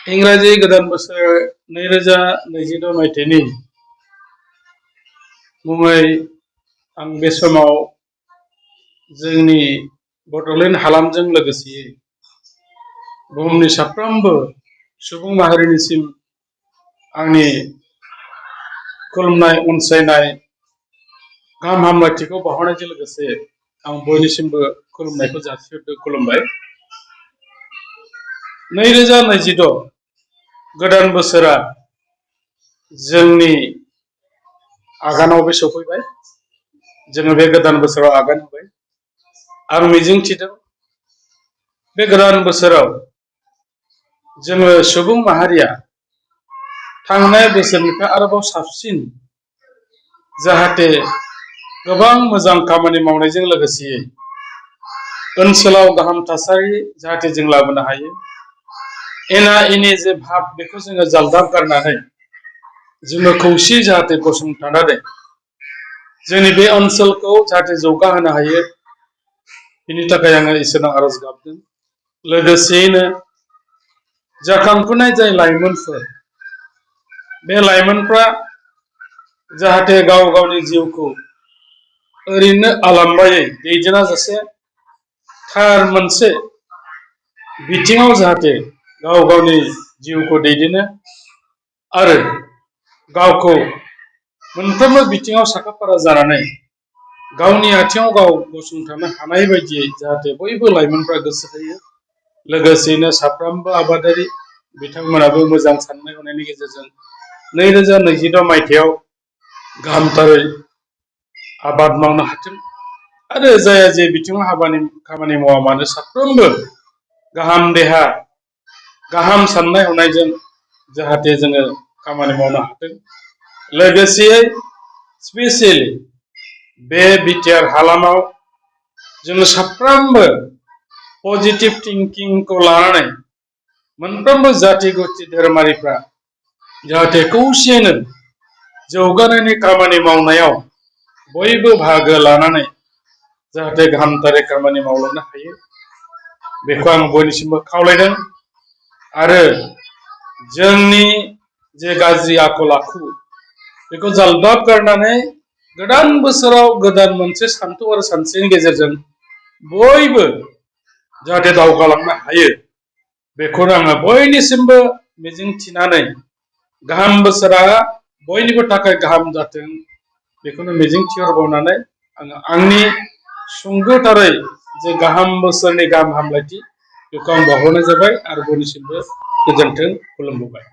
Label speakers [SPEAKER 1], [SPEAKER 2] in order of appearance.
[SPEAKER 1] इंराजि गोदान बोसोर 2026 मायथाइनि मुङै आं बे समाव जोंनि बड'लेण्ड हालामजों लोगोसे बुहुमनि साफ्रोमबो सुबुं माहारिनिसिम आंनि खुलुमनाय अनसायनाय गाहाम हामलायथिखौ बावहरनायजों लोगोसे आं बयनिसिमबो खुलुमनायखौ जासिहरदों। खुलुमबाय। 2026 गोदान बोसोरा जोंनि आगानाव बे सफैबाय। जोङो बे गोदान बोसोराव आगान होबाय। आं मिजिंथिदों बे गोदान बोसोराव जोङो सुबुं माहारिया थांनाय बोसोरनिफ्राय आरोबाव साबसिन जाहाथे गोबां मोजां खामानि मावनायजों लोगोसे ओनसोलाव गाहाम थासारि जाहाथे जों लाबोनो हायो। एना एनि जे भाब बेखौ जोङो जालदाब गारनानै जोङो खौसे जाहाथे गसंथानानै जोंनि बे ओनसोलखौ जाहाथे जौगाहोनो हायो। बिनि थाखाय आङो इसोरनाव आरज गाबदों। लोगोसेयैनो जाखांफुनाय जाय लाइमोनफोर बे लाइमोनफ्रा जाहाथे गाव गावनि जिउखौ ओरैनो आलाम्बायै दैदेना जासे थार मोनसे बिथिङाव जाहाथे गाव गावनि जिउखौ दैदेनो आरो गावखौ मोनफ्रोमबो बिथिङाव साखाफारा जानानै गावनि आथिङाव गाव गसंथानो हानाय बायदियै जाहाथे बयबो लाइमोनफ्रा गोसो होयो। लोगोसेयैनो साफ्रोमबो आबादारि बिथांमोनाबो मोजां साननाय हनायनि गेजेरजों 2026 मायथाइयाव गाहामथारै आबाद मावनो हाथों आरो जाया जे बिथिङाव खामानि मावा मानो साफ्रोमबो गाहाम देहा गाहाम साननाय हनायजों जाहाथे जोङो खामानि मावनो हाथों। लोगोसेयै स्पेसियेलि बे बिटिआर हालामाव जोङो साफ्रोमबो पजिटिभ थिंकिंखौ लानानै मोनफ्रोमबो जाथि गुस्थि धोरोमारिफ्रा जाहाथे खौसेयैनो जौगानायनि खामानि मावनायाव बयबो बाहागो लानानै जाहाथे गाहामथारै खामानि मावलांनो हायो बेखौ आं बयनिसिमबो खावलायदों। आरो जोंनि जे गाज्रि आखल आखु बेखौ जालदाब गारनानै गोदान बोसोराव गोदान मोनसे सानथौ आरो सानस्रिनि गेजेरजों बयबो जाहाथे दावगालांनो हायो बेखौनो आङो बयनिसिमबो मिजिंथिनानै गाहाम बोसोरा बयनिबो थाखाय गाहाम जाथों बेखौनो मिजिंथिहरबावनानै आङो आंनि सुंद'थारै जे गाहाम बोसोरनि गाहाम हामलायथि बेखौ आं बावहरनाय जाबाय आरो बयनिसिमबो गोजोन्थों खुलुमबाय।